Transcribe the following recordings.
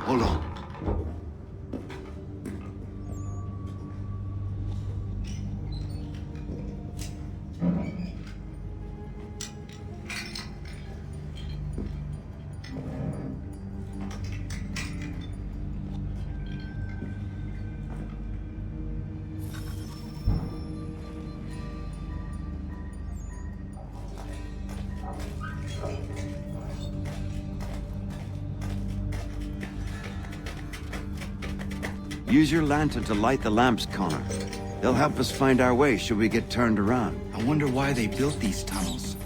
Hold on. Use your lantern to light the lamps, Connor. They'll help us find our way should we get turned around. I wonder why they built these tunnels.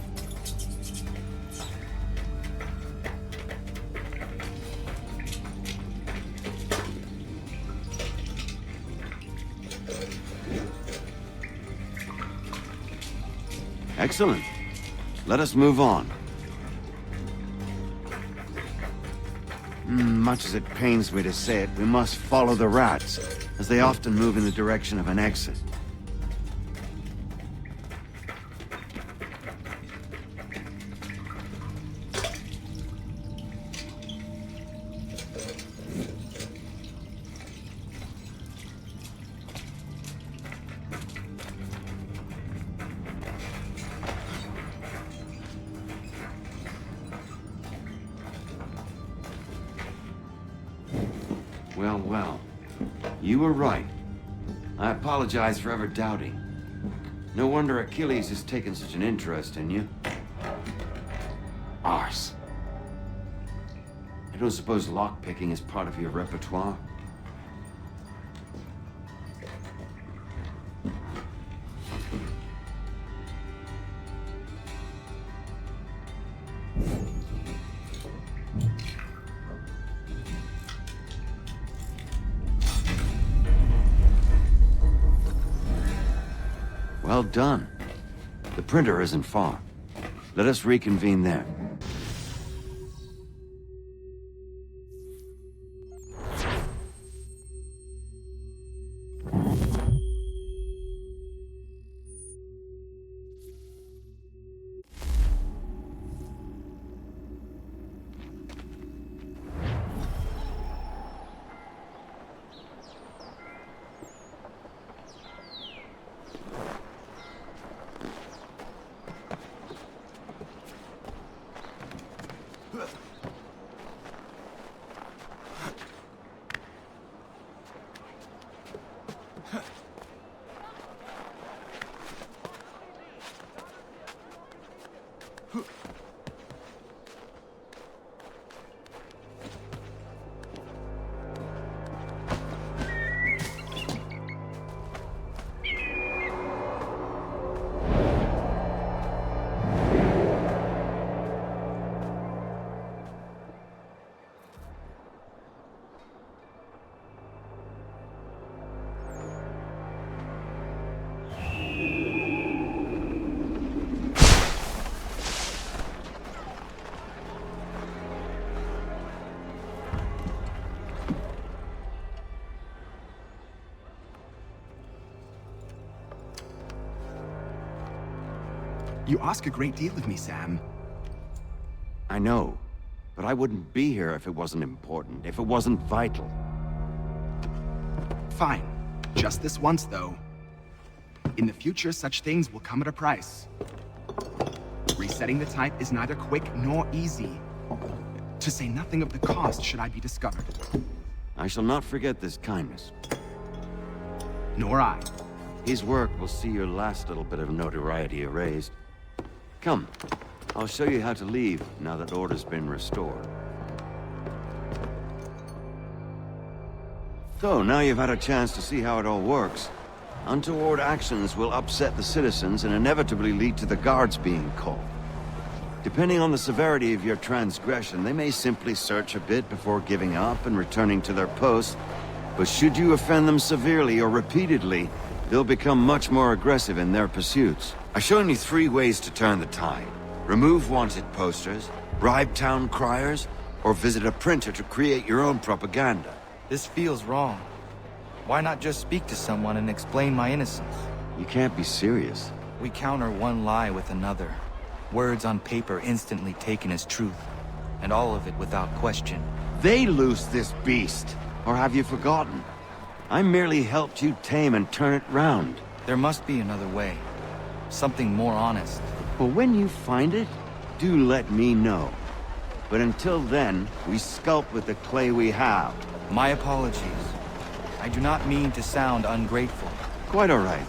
Excellent. Let us move on. Much as it pains me to say it, we must follow the rats, as they often move in the direction of an exit. Well. You were right. I apologize for ever doubting. No wonder Achilles has taken such an interest in you. Arse. I don't suppose lockpicking is part of your repertoire? Well done. The printer isn't far. Let us reconvene there. You ask a great deal of me, Sam. I know, but I wouldn't be here if it wasn't important, if it wasn't vital. Fine. Just this once, though. In the future, such things will come at a price. Resetting the type is neither quick nor easy. To say nothing of the cost should I be discovered. I shall not forget this kindness. Nor I. His work will see your last little bit of notoriety erased. Come, I'll show you how to leave now that order's been restored. So, now you've had a chance to see how it all works. Untoward actions will upset the citizens and inevitably lead to the guards being called. Depending on the severity of your transgression, they may simply search a bit before giving up and returning to their posts. But should you offend them severely or repeatedly, they'll become much more aggressive in their pursuits. I've shown you 3 ways to turn the tide. Remove wanted posters, bribe town criers, or visit a printer to create your own propaganda. This feels wrong. Why not just speak to someone and explain my innocence? You can't be serious. We counter one lie with another. Words on paper instantly taken as truth. And all of it without question. they loose this beast? Or have you forgotten? I merely helped you tame and turn it round. There must be another way. Something more honest. Well, when you find it, do let me know. But until then, we sculpt with the clay we have. My apologies. I do not mean to sound ungrateful. Quite all right.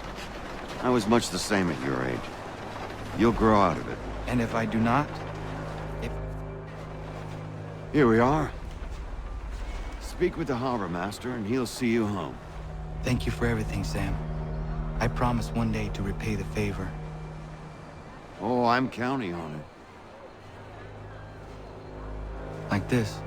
I was much the same at your age. You'll grow out of it. And if I do not? Here we are. Speak with the harbor master and he'll see you home. Thank you for everything, Sam. I promise one day to repay the favor. Oh, I'm counting on it. Like this.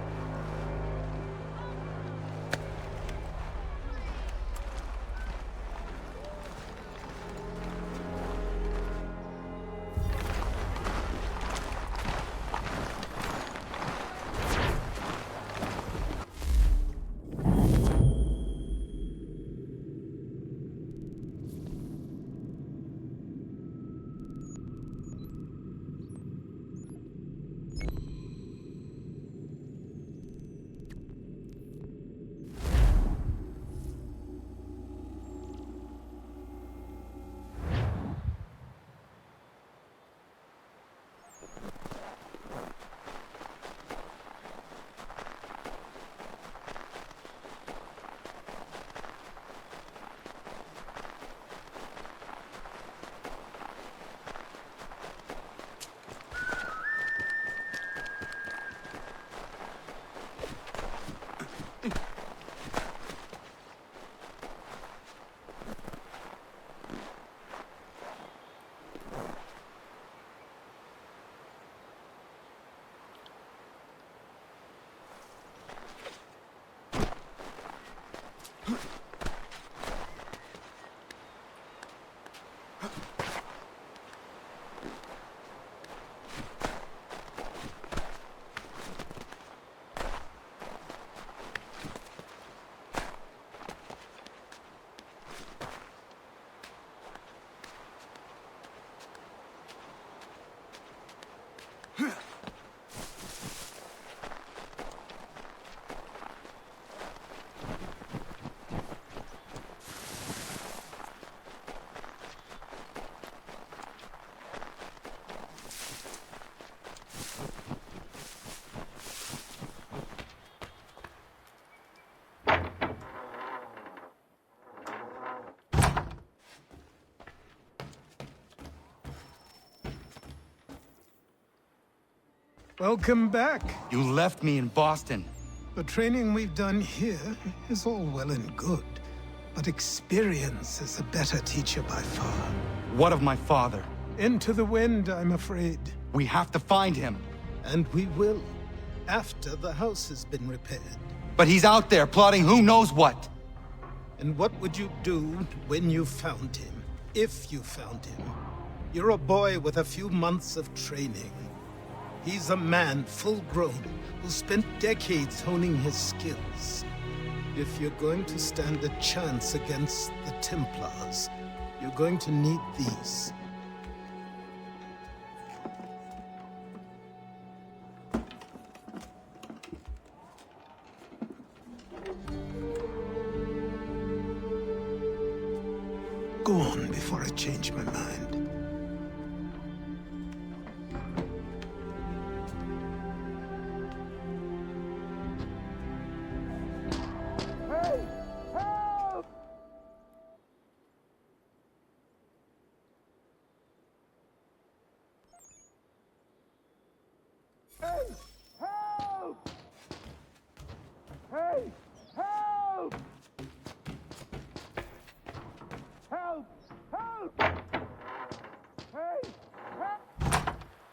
Welcome back. You left me in Boston. The training we've done here is all well and good, but experience is a better teacher by far. What of my father? Into the wind, I'm afraid. We have to find him. And we will, after the house has been repaired. But he's out there plotting who knows what. And what would you do when you found him? If you found him? You're a boy with a few months of training. He's a man, full-grown, who spent decades honing his skills. If you're going to stand a chance against the Templars, you're going to need these. Go on before I change my mind.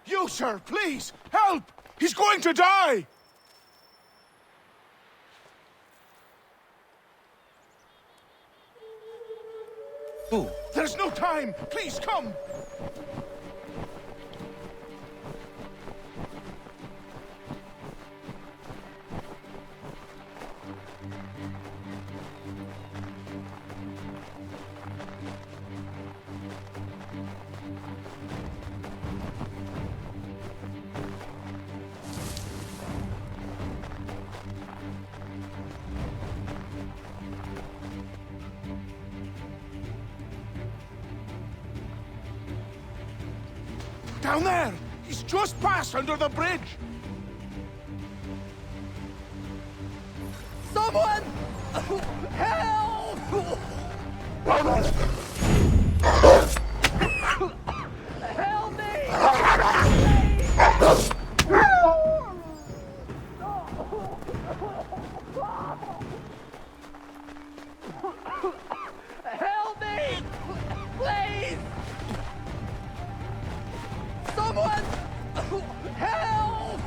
You, sir, please, help! He's going to die! Who? There's no time! Please, come! Down there! He's just passed under the bridge! Someone! Help! Help me! Help me! Please! Someone! Help!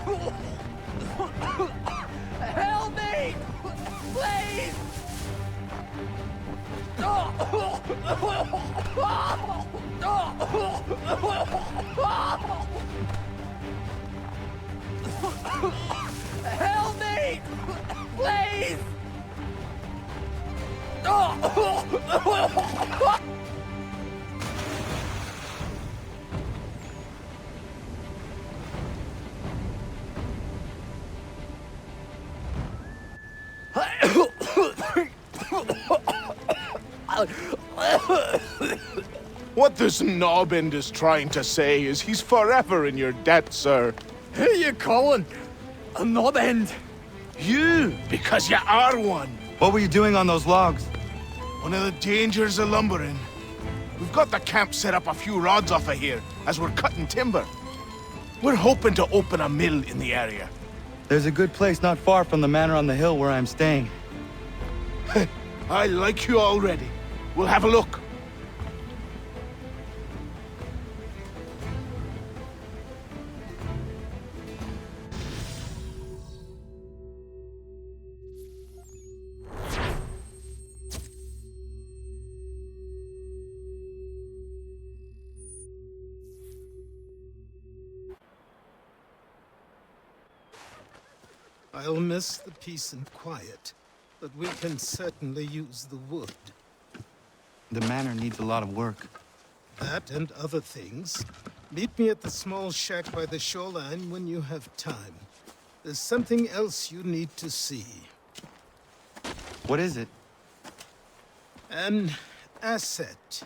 Help me! Please! Help me! Please! What this knobbend is trying to say is he's forever in your debt, sir. Who are you calling? A knob end? You, because you are one. What were you doing on those logs? One of the dangers of lumbering. We've got the camp set up a few rods off of here, as we're cutting timber. We're hoping to open a mill in the area. There's a good place not far from the manor on the hill where I'm staying. I like you already. We'll have a look. I'll miss the peace and quiet, but we can certainly use the wood. The manor needs a lot of work. That and other things. Meet me at the small shack by the shoreline when you have time. There's something else you need to see. What is it? An asset.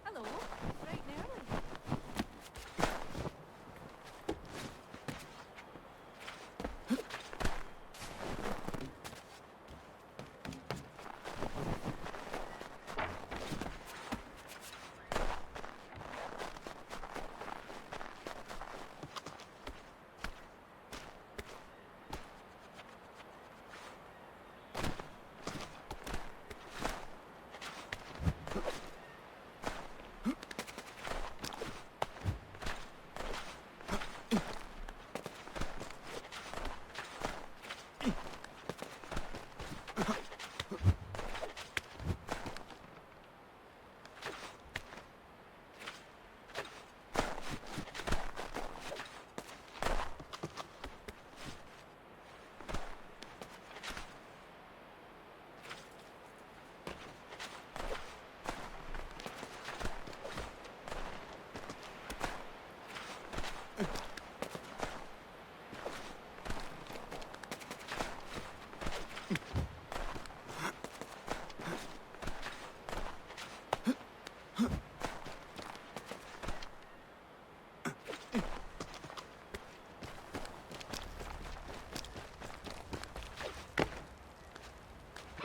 Hello, bright and early.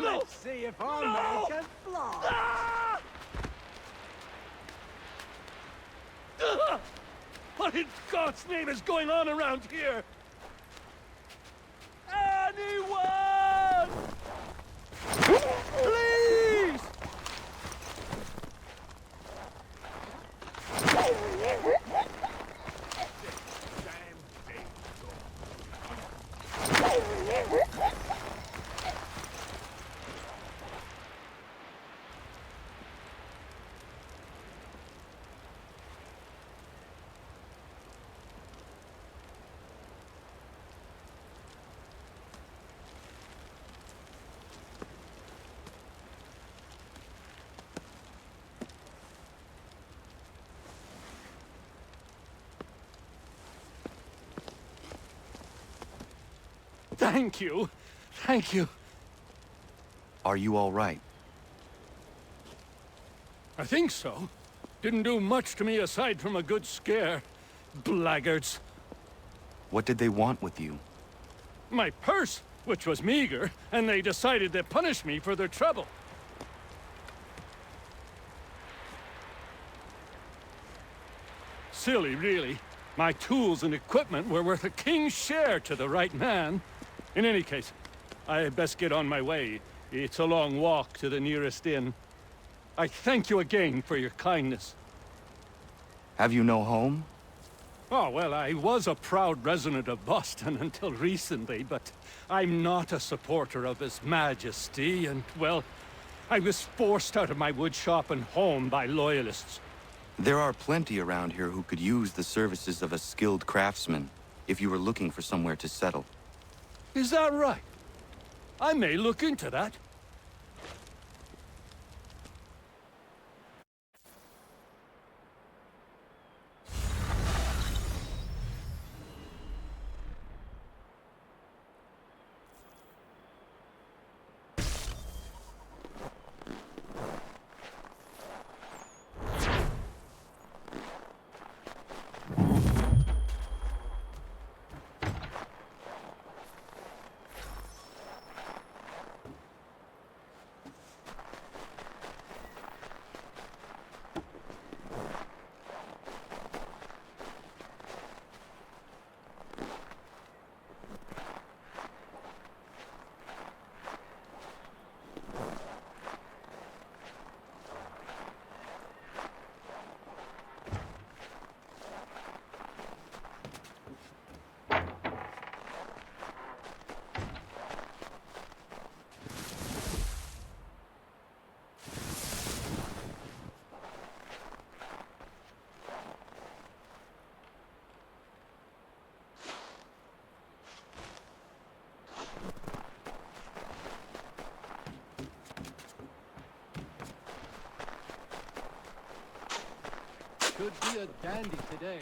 Let's see if our man can fly. What in God's name is going on around here? Anyone! Thank you. Thank you. Are you all right? I think so. Didn't do much to me aside from a good scare. Blackguards. What did they want with you? My purse, which was meager, and they decided to punish me for their trouble. Silly, really. My tools and equipment were worth a king's share to the right man. In any case, I best get on my way. It's a long walk to the nearest inn. I thank you again for your kindness. Have you no home? Oh, well, I was a proud resident of Boston until recently, but I'm not a supporter of His Majesty, and, well, I was forced out of my woodshop and home by loyalists. There are plenty around here who could use the services of a skilled craftsman, if you were looking for somewhere to settle. Is that right? I may look into that. Could be a dandy today.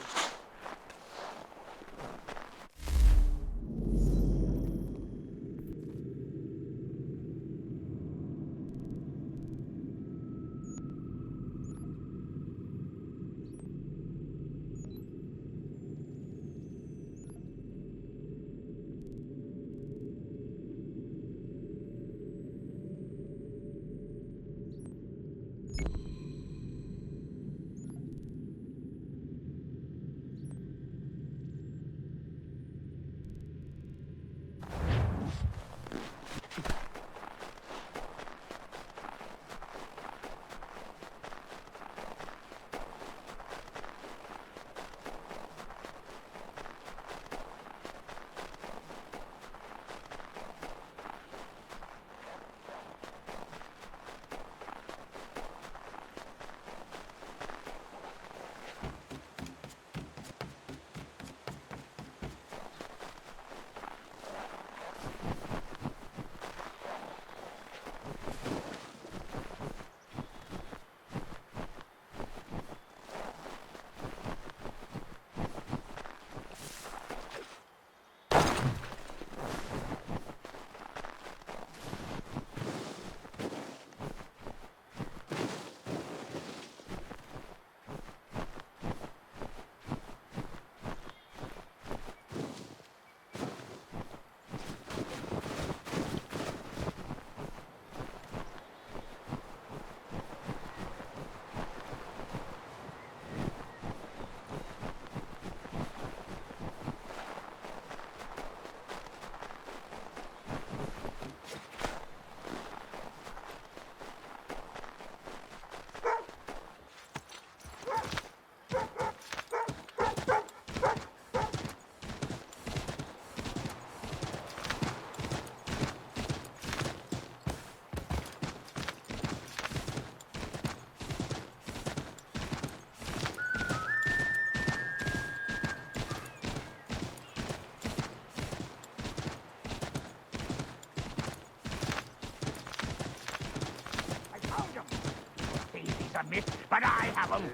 a myth, but I have them.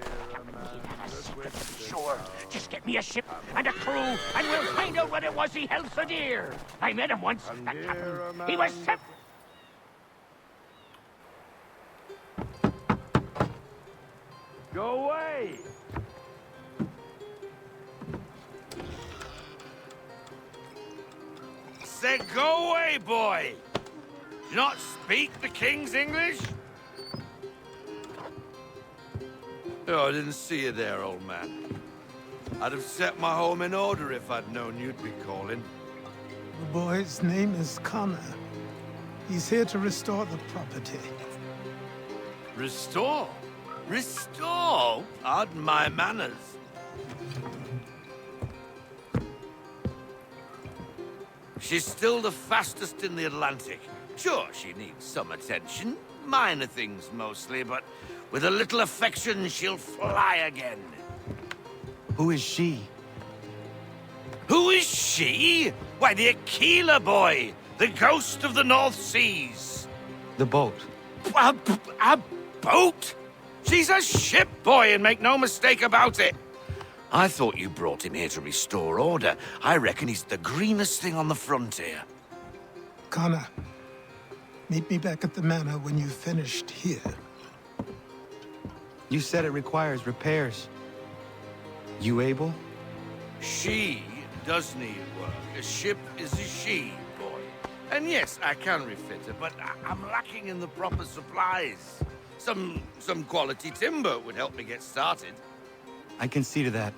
A secret, sure. Just get me a ship and a crew, and we'll find out what it was he held so dear. I met him once, the captain. He was Go away! Said go away, boy! Do not speak the King's English? Oh, I didn't see you there, old man. I'd have set my home in order if I'd known you'd be calling. The boy's name is Connor. He's here to restore the property. Restore? Restore? Pardon my manners. She's still the fastest in the Atlantic. Sure, she needs some attention. Minor things mostly, but with a little affection, she'll fly again. Who is she? Who is she? Why, the Aquila boy, the ghost of the North Seas. The boat. A boat? She's a ship, boy, and make no mistake about it. I thought you brought him here to restore order. I reckon he's the greenest thing on the frontier. Connor, meet me back at the manor when you've finished here. You said it requires repairs. You able? She does need work. A ship is a she, boy. And yes, I can refit her, but I'm lacking in the proper supplies. Some quality timber would help me get started. I can see to that.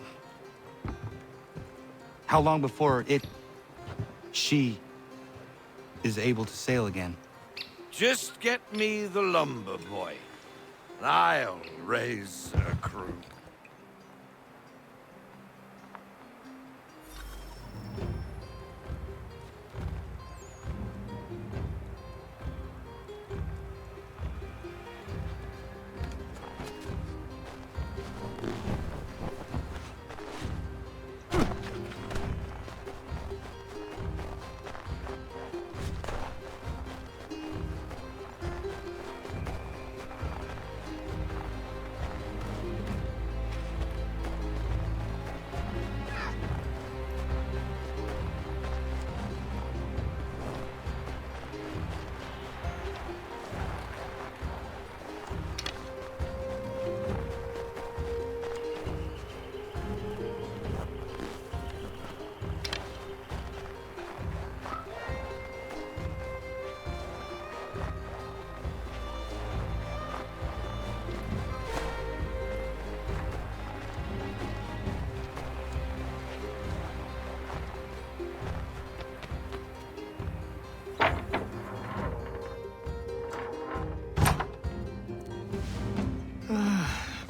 How long before she is able to sail again? Just get me the lumber, boy. And I'll raise a crew.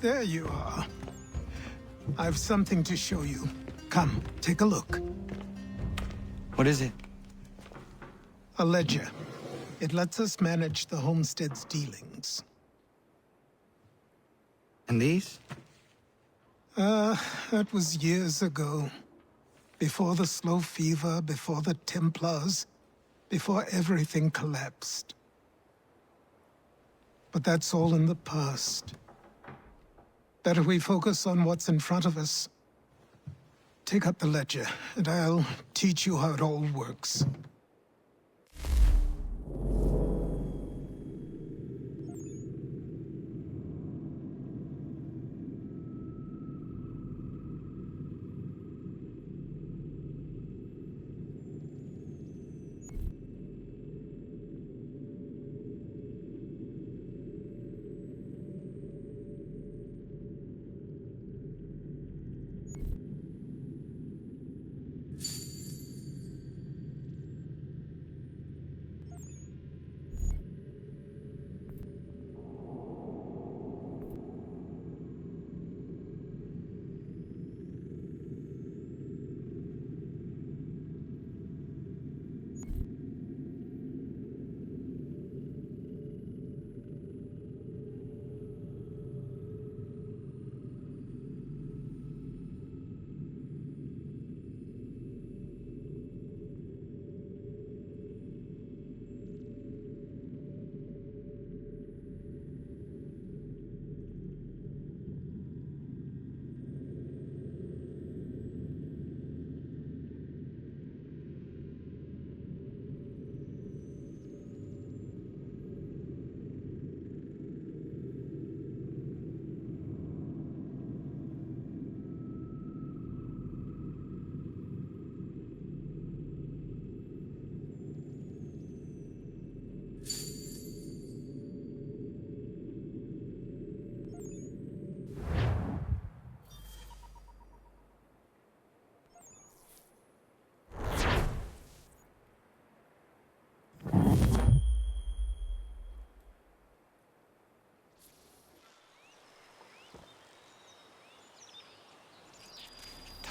There you are. I've something to show you. Come, take a look. What is it? A ledger. It lets us manage the homestead's dealings. And these? That was years ago. Before the slow fever, before the Templars, before everything collapsed. But that's all in the past. Better we focus on what's in front of us. Take up the ledger, and I'll teach you how it all works.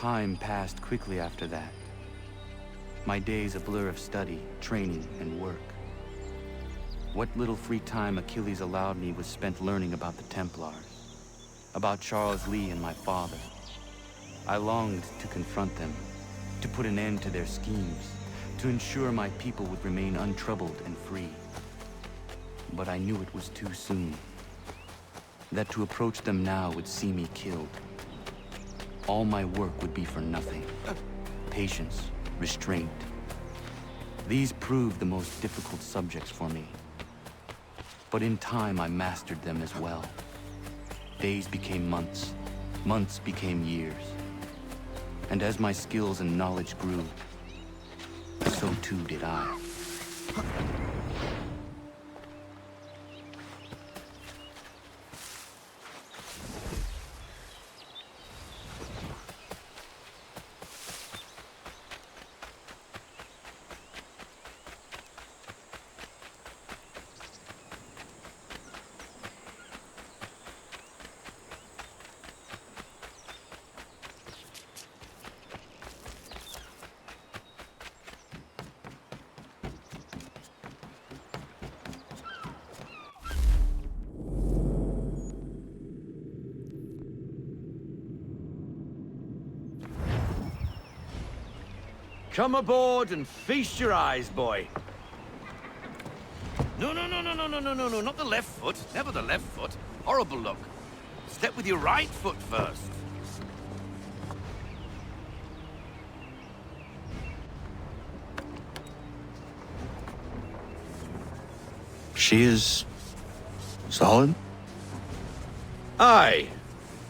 Time passed quickly after that. My days a blur of study, training, and work. What little free time Achilles allowed me was spent learning about the Templars, about Charles Lee and my father. I longed to confront them, to put an end to their schemes, to ensure my people would remain untroubled and free. But I knew it was too soon, that to approach them now would see me killed. All my work would be for nothing. Patience, restraint. These proved the most difficult subjects for me. But in time, I mastered them as well. Days became months, months became years. And as my skills and knowledge grew, so too did I. Come aboard and feast your eyes, boy. No, not the left foot. Never the left foot. Horrible look. Step with your right foot first. She is solid? Aye.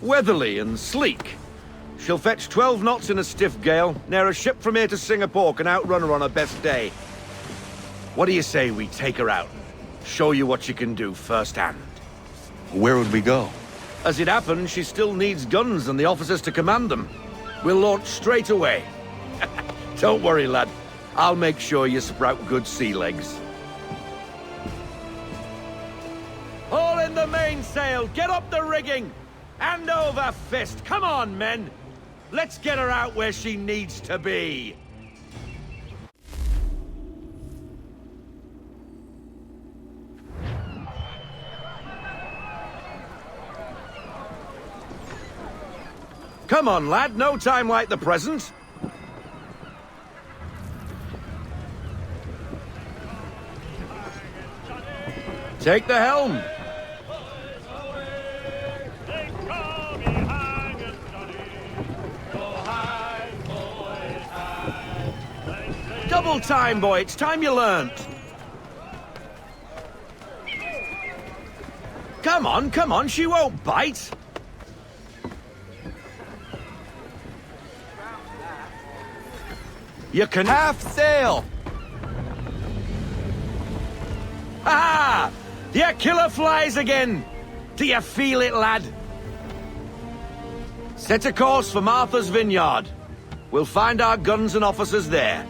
Weatherly and sleek. She'll fetch 12 knots in a stiff gale, ne'er a ship from here to Singapore can outrun her on her best day. What do you say we take her out? Show you what she can do firsthand. Where would we go? As it happens, she still needs guns and the officers to command them. We'll launch straight away. Don't worry, lad. I'll make sure you sprout good sea legs. All in the mainsail! Get up the rigging! Hand over fist! Come on, men! Let's get her out where she needs to be! Come on, lad, no time like the present. Take the helm. Double time, boy. It's time you learned. Come on. She won't bite. You can half sail. Ha! The killer flies again. Do you feel it, lad? Set a course for Martha's Vineyard. We'll find our guns and officers there.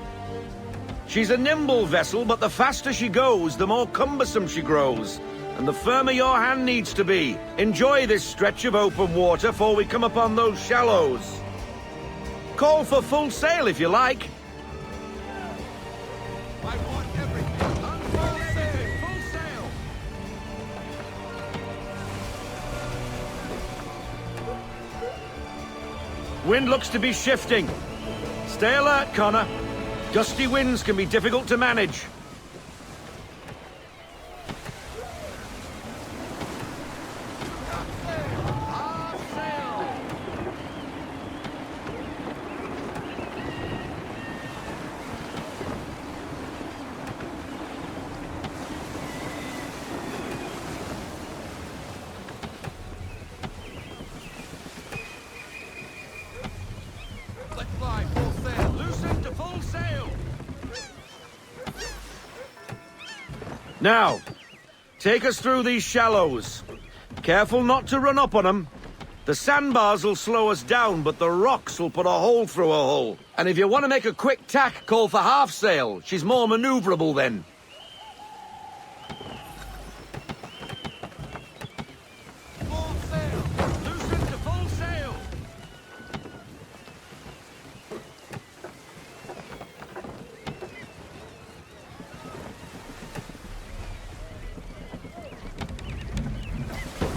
She's a nimble vessel, but the faster she goes, the more cumbersome she grows. And the firmer your hand needs to be. Enjoy this stretch of open water before we come upon those shallows. Call for full sail if you like. I want everything. Full sail, full sail. Wind looks to be shifting. Stay alert, Connor. Gusty winds can be difficult to manage. Let fly, full sail. Loosen to full sail. Now, take us through these shallows. Careful not to run up on them. The sandbars will slow us down, but the rocks will put a hole through a hull. And if you want to make a quick tack, call for half sail. She's more maneuverable then. Full sail. Loosen to full sail.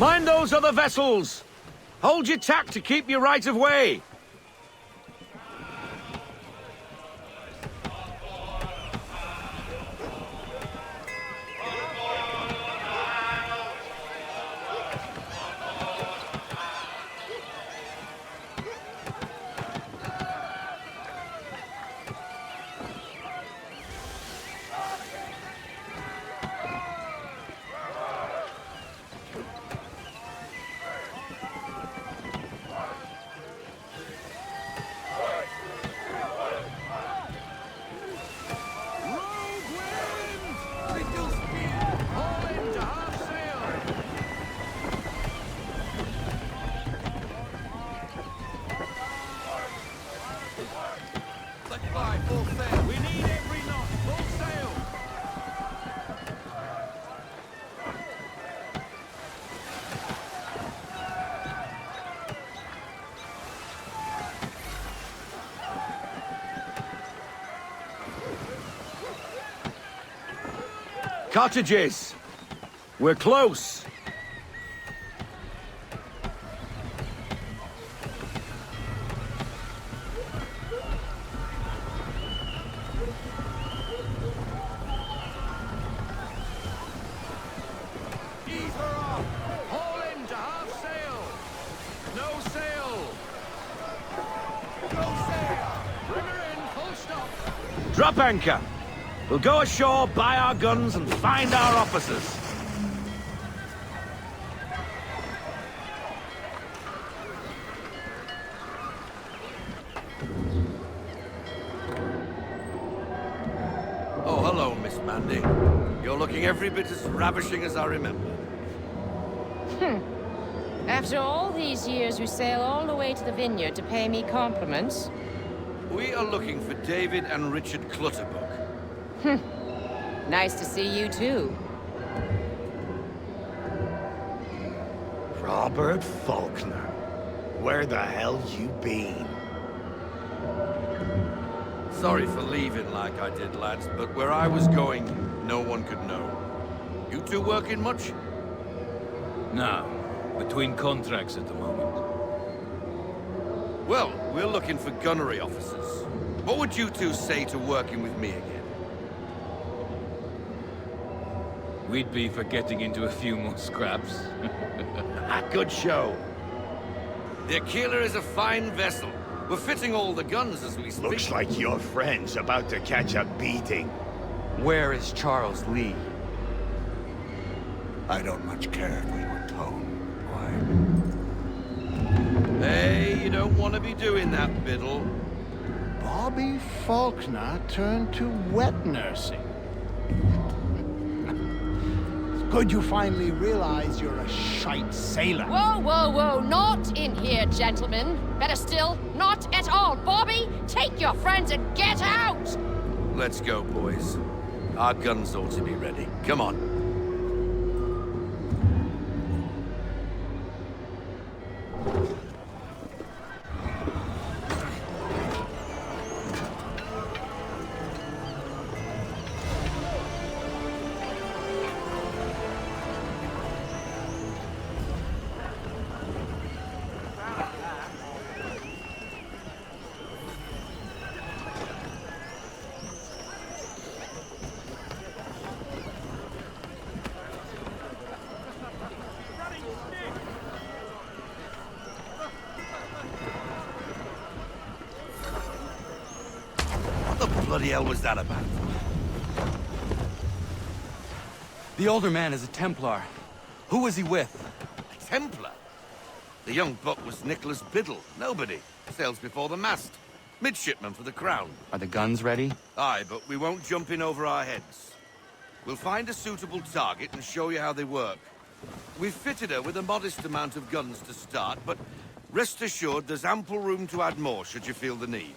Find those other vessels! Hold your tack to keep your right of way! Cottages! We're close! Ease her off! Haul in to half sail! No sail! No sail! Bring her in, full stop! Drop anchor! We'll go ashore, buy our guns, and find our officers. Oh, hello, Miss Mandy. You're looking every bit as ravishing as I remember. After all these years, you sail all the way to the vineyard to pay me compliments? We are looking for David and Richard Clutterbuck. Nice to see you, too. Robert Faulkner. Where the hell you been? Sorry for leaving like I did, lads, but where I was going, no one could know. You two working much? No. Between contracts at the moment. Well, we're looking for gunnery officers. What would you two say to working with me again? We'd be for getting into a few more scraps. Good show. The Aquila is a fine vessel. We're fitting all the guns as we speak. Looks like your friend's about to catch a beating. Where is Charles Lee? I don't much care if we were told, boy. Hey, you don't want to be doing that, Biddle. Bobby Faulkner turned to wet nursing. It's good you finally realize you're a shite sailor. Whoa, whoa, whoa, not in here, gentlemen. Better still, not at all. Bobby, take your friends and get out! Let's go, boys. Our guns ought to be ready. Come on. What the bloody hell was that about? The older man is a Templar. Who was he with? A Templar? The young buck was Nicholas Biddle. Nobody. Sails before the mast. Midshipman for the Crown. Are the guns ready? Aye, but we won't jump in over our heads. We'll find a suitable target and show you how they work. We've fitted her with a modest amount of guns to start, but rest assured there's ample room to add more should you feel the need.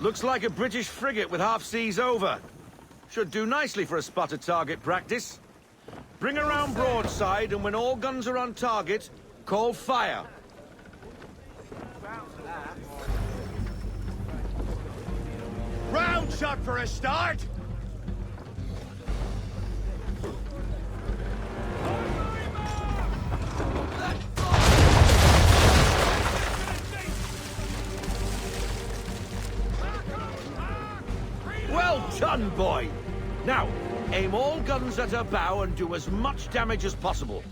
Looks like a British frigate with half seas over. Should do nicely for a spotted target practice. Bring around broadside, and when all guns are on target, call fire. shot for a start. Well done, boy! Now, aim all guns at her bow and do as much damage as possible.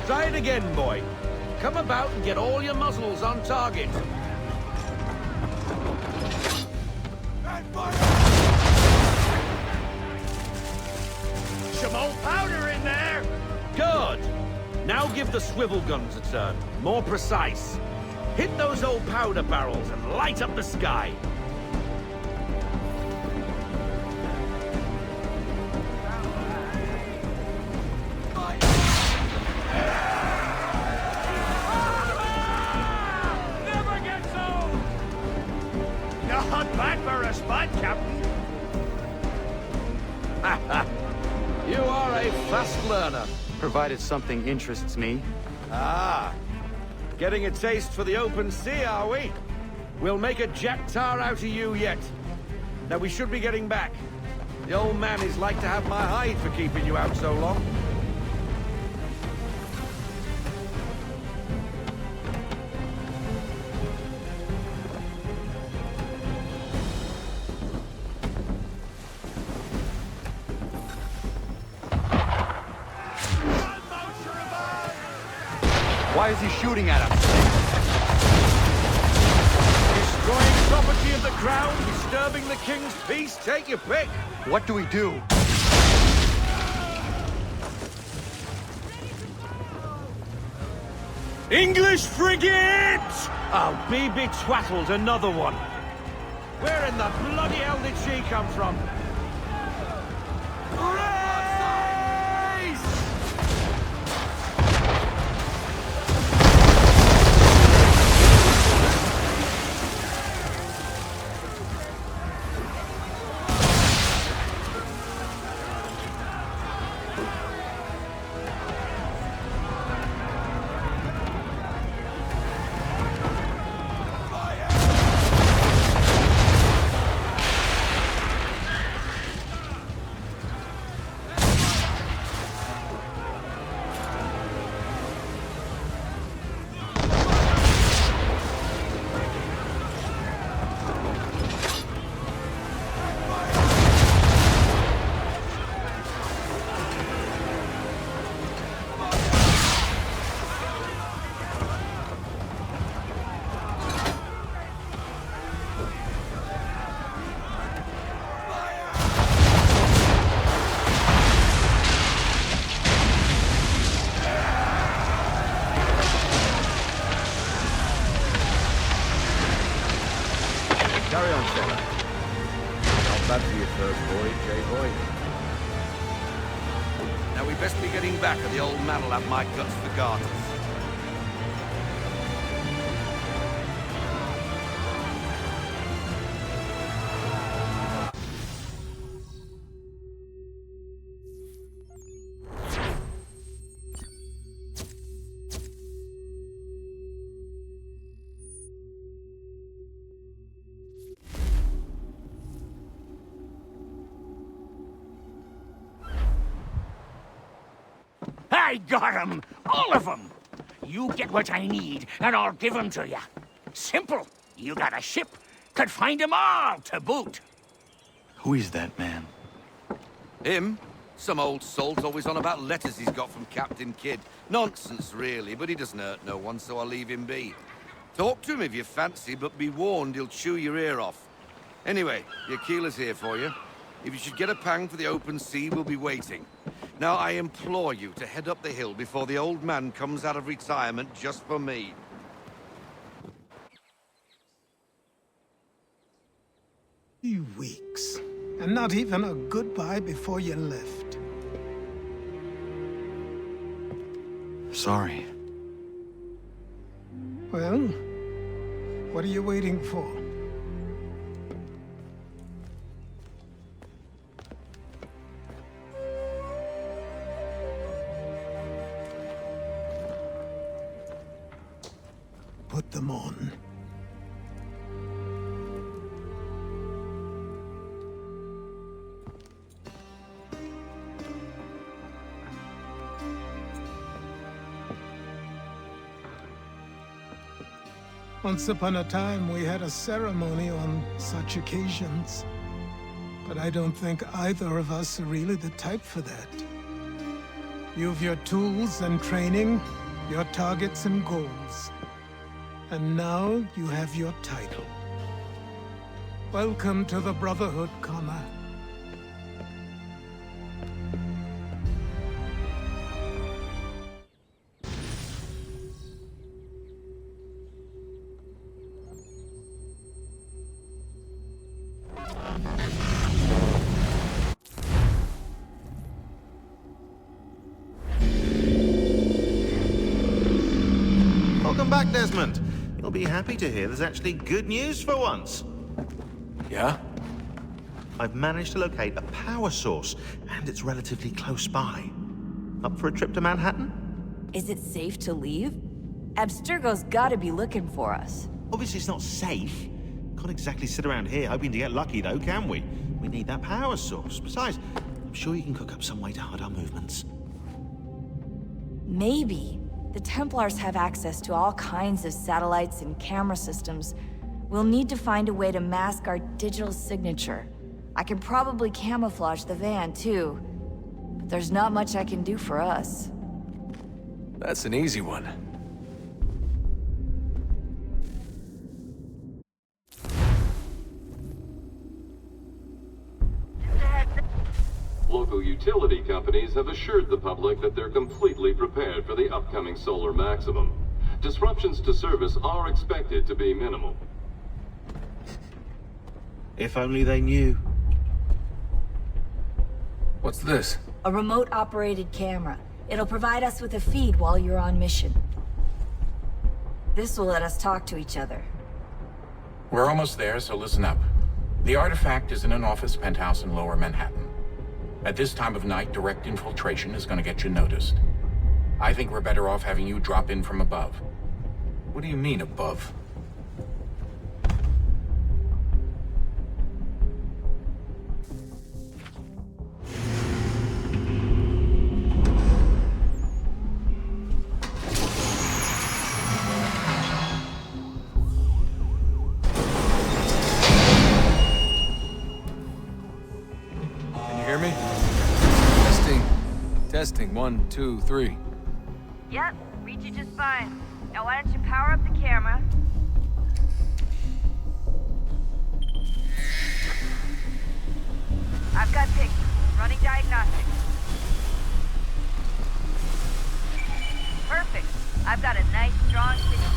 Try it again, boy. Come about and get all your muzzles on target. Some old powder in there. Good. Now give the swivel guns a turn. More precise. Hit those old powder barrels and light up the sky. Never gets old. Not bad for a spot, Captain. You are a fast learner. Provided something interests me. Ah, getting a taste for the open sea, are we? We'll make a jack tar out of you yet. Now we should be getting back. The old man is like to have my hide for keeping you out so long. Why is he shooting at us? Destroying property of the crown, disturbing the king's peace, take your pick. What do we do? English frigate! I'll be betwattled, another one. Where in the bloody hell did she come from? Carry on, sailor. Not bad for your first voyage, eh, boy? Now we best be getting back, or the old man will have my guts for garters. I got 'em! All of 'em! You get what I need, and I'll give 'em to you. Simple. You got a ship. Could find 'em all to boot. Who is that man? Him? Some old salt always on about letters he's got from Captain Kidd. Nonsense, really, but he doesn't hurt no one, so I'll leave him be. Talk to him if you fancy, but be warned he'll chew your ear off. Anyway, your keeler's here for you. If you should get a pang for the open sea, we'll be waiting. Now, I implore you to head up the hill before the old man comes out of retirement just for me. 3 weeks, and not even a goodbye before you left. Sorry. Well, what are you waiting for? put them on. Once upon a time, we had a ceremony on such occasions. But I don't think either of us are really the type for that. You've your tools and training, your targets and goals. And now you have your title. Welcome to the Brotherhood, Connor. Welcome back, Desmond. You'll be happy to hear there's actually good news for once. Yeah? I've managed to locate a power source, and it's relatively close by. Up for a trip to Manhattan? Is it safe to leave? Abstergo's gotta be looking for us. Obviously it's not safe. Can't exactly sit around here hoping to get lucky, though, can we? We need that power source. Besides, I'm sure you can cook up some way to hide our movements. Maybe. The Templars have access to all kinds of satellites and camera systems. We'll need to find a way to mask our digital signature. I can probably camouflage the van, too. But there's not much I can do for us. That's an easy one. Local utility companies have assured the public that they're completely prepared for the upcoming solar maximum. Disruptions to service are expected to be minimal. If only they knew. What's this? A remote-operated camera. It'll provide us with a feed while you're on mission. This will let us talk to each other. We're almost there, so listen up. The artifact is in an office penthouse in Lower Manhattan. At this time of night, direct infiltration is going to get you noticed. I think we're better off having you drop in from above. What do you mean, above? Testing, 1, 2, 3. Yep, reach you just fine. Now why don't you power up the camera? I've got pictures. Running diagnostics. Perfect. I've got a nice, strong signal.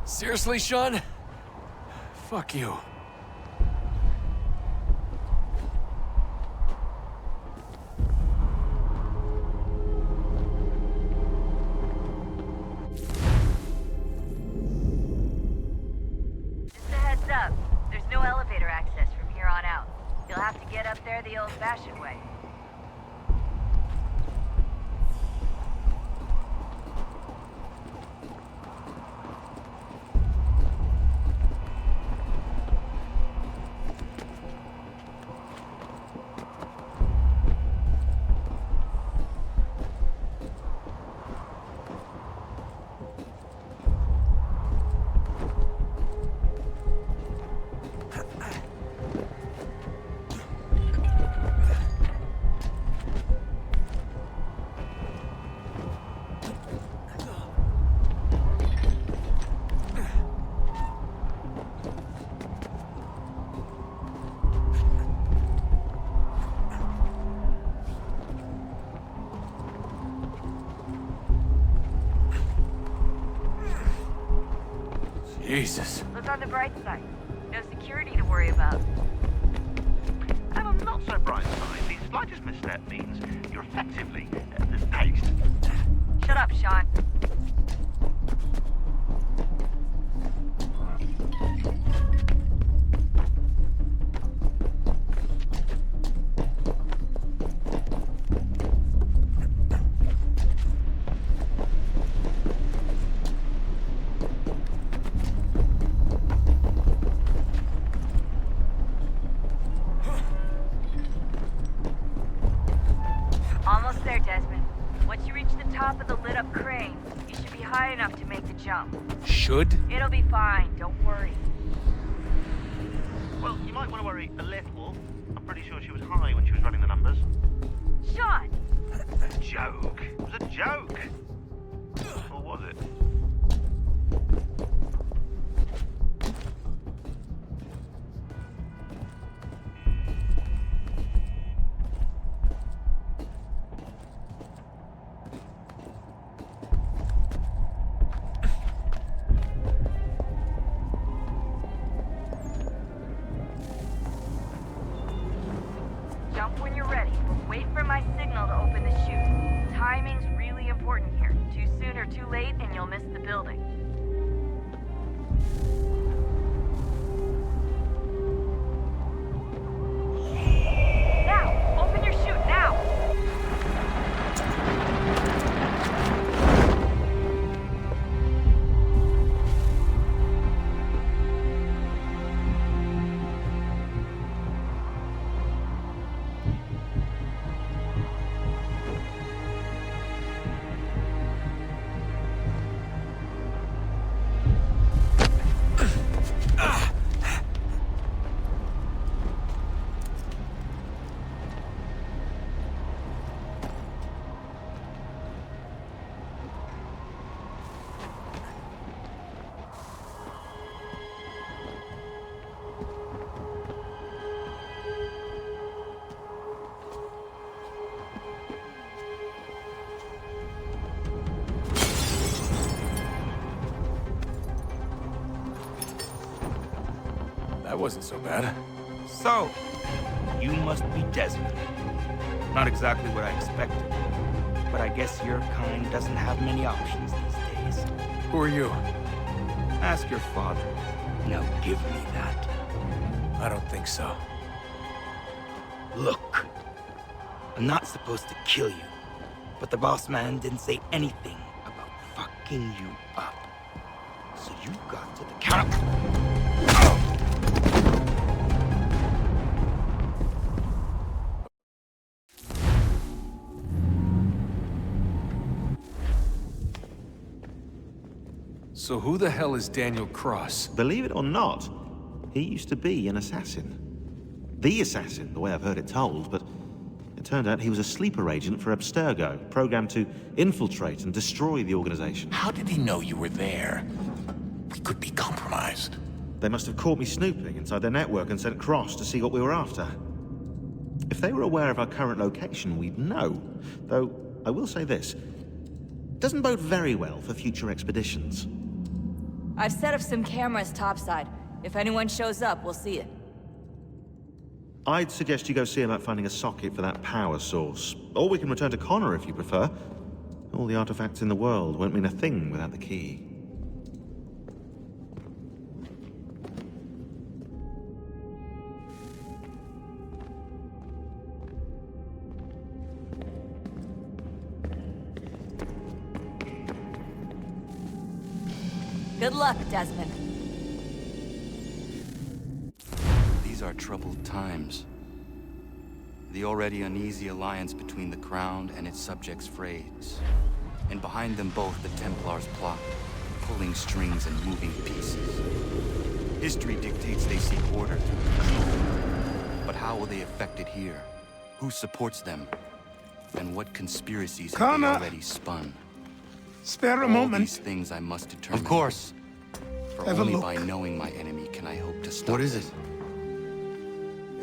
Seriously, Sean? Fuck you. Just a heads up. There's no elevator access from here on out. You'll have to get up there the old-fashioned way. Jesus. Look on the bright side. No security to worry about. And on not so bright side, the slightest misstep means you're effectively paced. Shut up, Sean. Almost there, Desmond. Once you reach the top of the lit-up crane, you should be high enough to make the jump. Should? It'll be fine, don't worry. Well, you might want to worry a little. I'm pretty sure she was high when she was running the numbers. Sean! A joke. It was a joke. Or was it? Jump when you're ready, but wait for my signal to open the chute. Timing's really important here. Too soon or too late, and you'll miss the building. Now! Open your chute, now! That wasn't so bad. So, you must be Desmond. Not exactly what I expected. But I guess your kind doesn't have many options these days. Who are you? Ask your father. Now give me that. I don't think so. Look. I'm not supposed to kill you. But the boss man didn't say anything about fucking you up. So you got to the counter. So who the hell is Daniel Cross? Believe it or not, he used to be an assassin. The assassin, the way I've heard it told, but it turned out he was a sleeper agent for Abstergo, programmed to infiltrate and destroy the organization. How did he know you were there? We could be compromised. They must have caught me snooping inside their network and sent Cross to see what we were after. If they were aware of our current location, we'd know. Though, I will say this. Doesn't bode very well for future expeditions. I've set up some cameras topside. If anyone shows up, we'll see it. I'd suggest you go see about finding a socket for that power source. Or we can return to Connor if you prefer. All the artifacts in the world won't mean a thing without the key. Good luck, Desmond. These are troubled times. The already uneasy alliance between the Crown and its subjects frayed. And behind them both the Templars plot, pulling strings and moving pieces. History dictates they seek order through control. But how will they affect it here? Who supports them? And what conspiracies have they already spun? Spare a All moment. these things I must determine. Of course. For Have a only look. by knowing my enemy can I hope to stop What is them.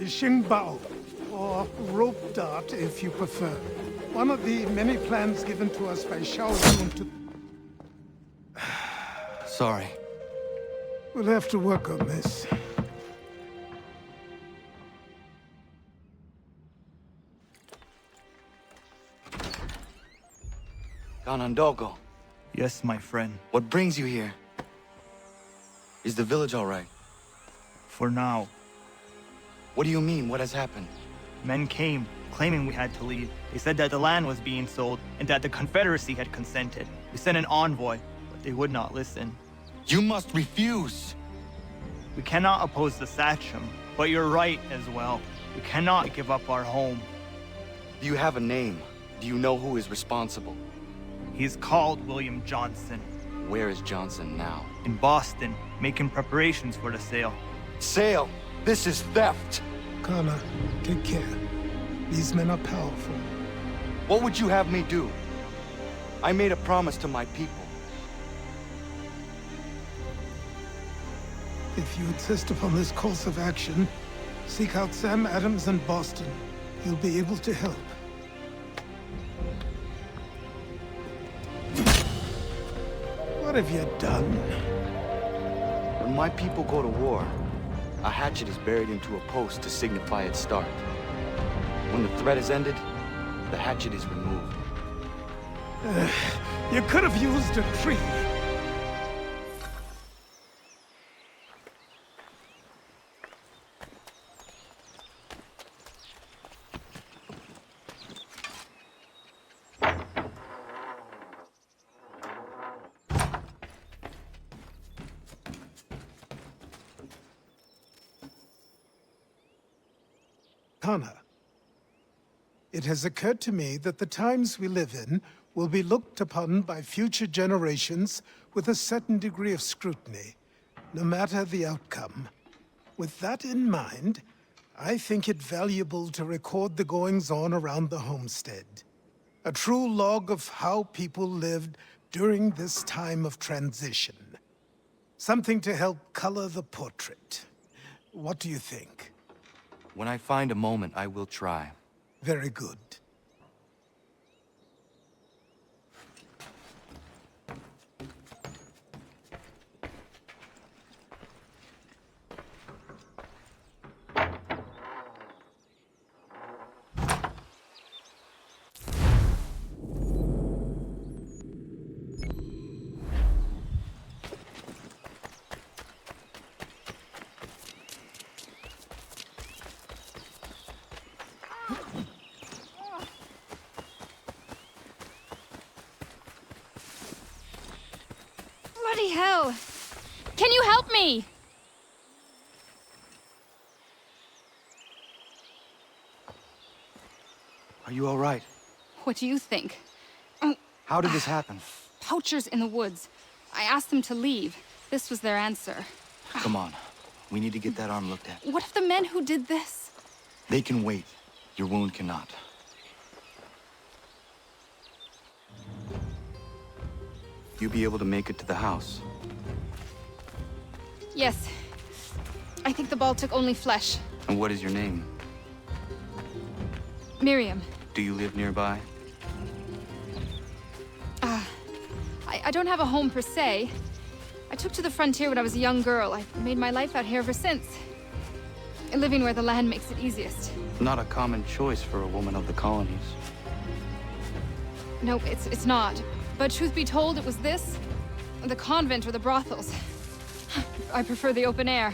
it? Xingbao, or rope dart if you prefer. One of the many plans given to us by Xiao Yun to... Sorry. We'll have to work on this. Ganondogo, Yes, my friend. what brings you here? Is the village all right? For now. What do you mean? What has happened? Men came, claiming we had to leave. They said that the land was being sold, and that the Confederacy had consented. We sent an envoy, but they would not listen. You must refuse! We cannot oppose the Sachem, but you're right as well. We cannot give up our home. Do you have a name? Do you know who is responsible? He's called William Johnson. Where is Johnson now? In Boston, making preparations for the sale. Sale! This is theft! Connor, take care. These men are powerful. What would you have me do? I made a promise to my people. If you insist upon this course of action, seek out Sam Adams in Boston. He'll be able to help. What have you done? When my people go to war, a hatchet is buried into a post to signify its start. When the threat is ended, the hatchet is removed. You could have used a tree. Connor, it has occurred to me that the times we live in will be looked upon by future generations with a certain degree of scrutiny, no matter the outcome. With that in mind, I think it valuable to record the goings-on around the homestead. A true log of how people lived during this time of transition. Something to help color the portrait. What do you think? When I find a moment, I will try. Very good. Bloody hell! Can you help me? Are you all right? What do you think? How did this happen? Poachers in the woods. I asked them to leave. This was their answer. Come on. We need to get that arm looked at. What if the men who did this? They can wait. Your wound cannot. You be able to make it to the house? Yes. I think the ball took only flesh. And what is your name? Miriam. Do you live nearby? I don't have a home per se. I took to the frontier when I was a young girl. I've made my life out here ever since. Living where the land makes it easiest. Not a common choice for a woman of the colonies. No, it's not. But truth be told, it was this, the convent or the brothels. I prefer the open air.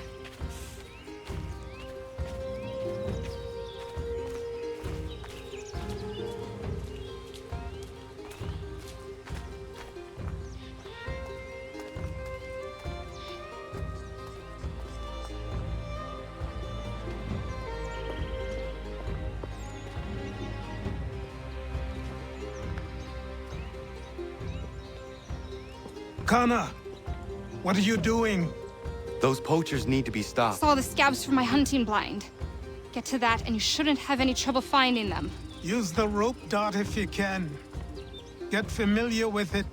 Connor, what are you doing? Those poachers need to be stopped. Saw the scabs from my hunting blind. Get to that and you shouldn't have any trouble finding them. Use the rope dart if you can. Get familiar with it.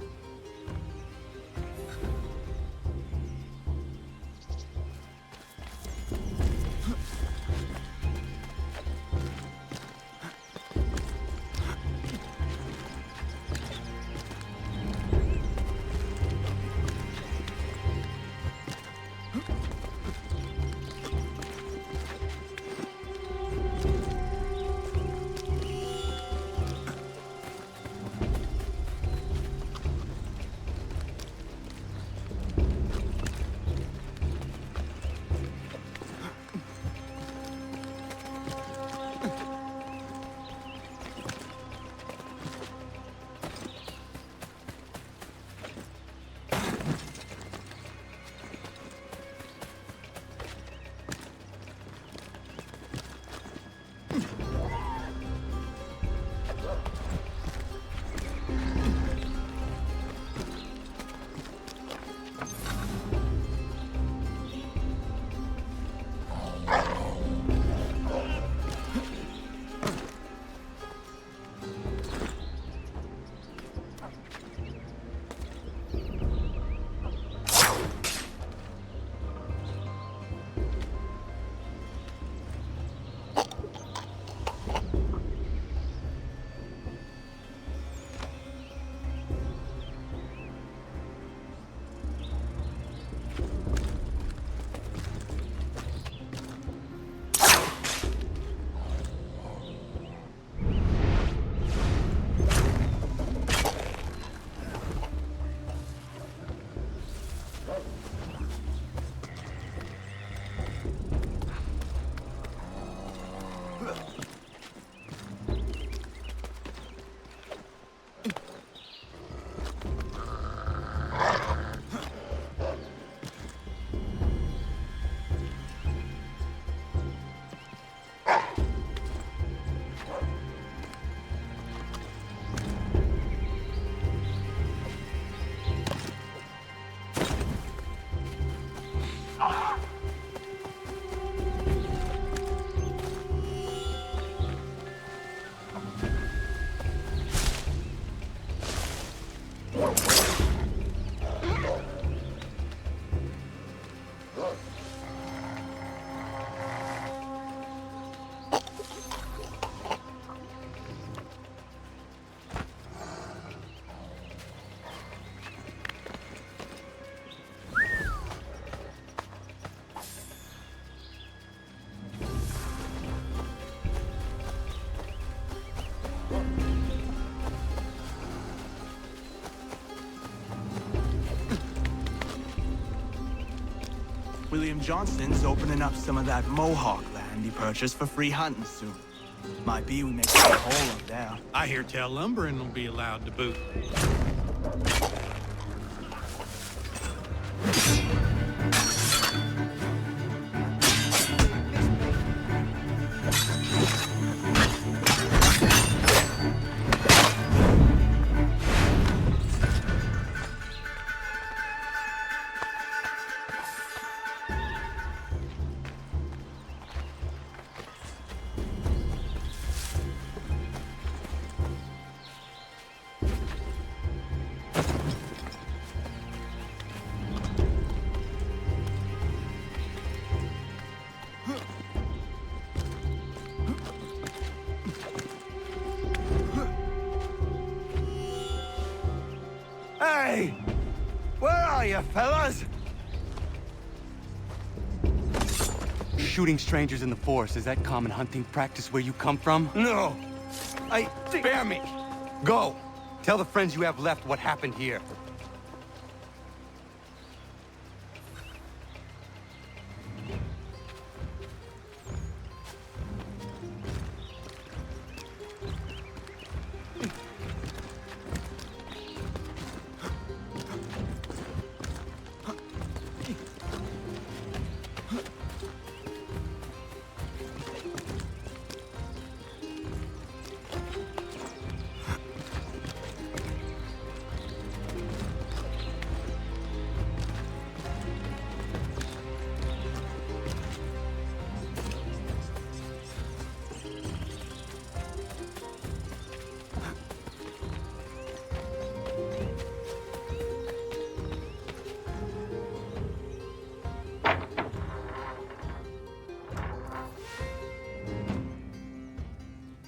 William Johnston's opening up some of that Mohawk land he purchased for free hunting soon. Might be we make a hole up there. I hear tell lumbering will be allowed to boot. Hey! Where are you, fellas? Shooting strangers in the forest, is that common hunting practice where you come from? No. Spare me. Go! Tell the friends you have left what happened here.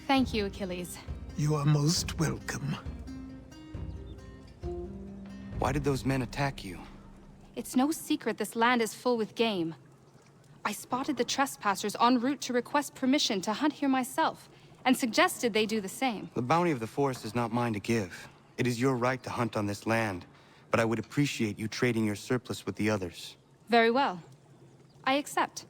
Thank you, Achilles. You are most welcome. Why did those men attack you? It's no secret this land is full with game. I spotted the trespassers en route to request permission to hunt here myself, and suggested they do the same. The bounty of the forest is not mine to give. It is your right to hunt on this land, but I would appreciate you trading your surplus with the others. Very well. I accept.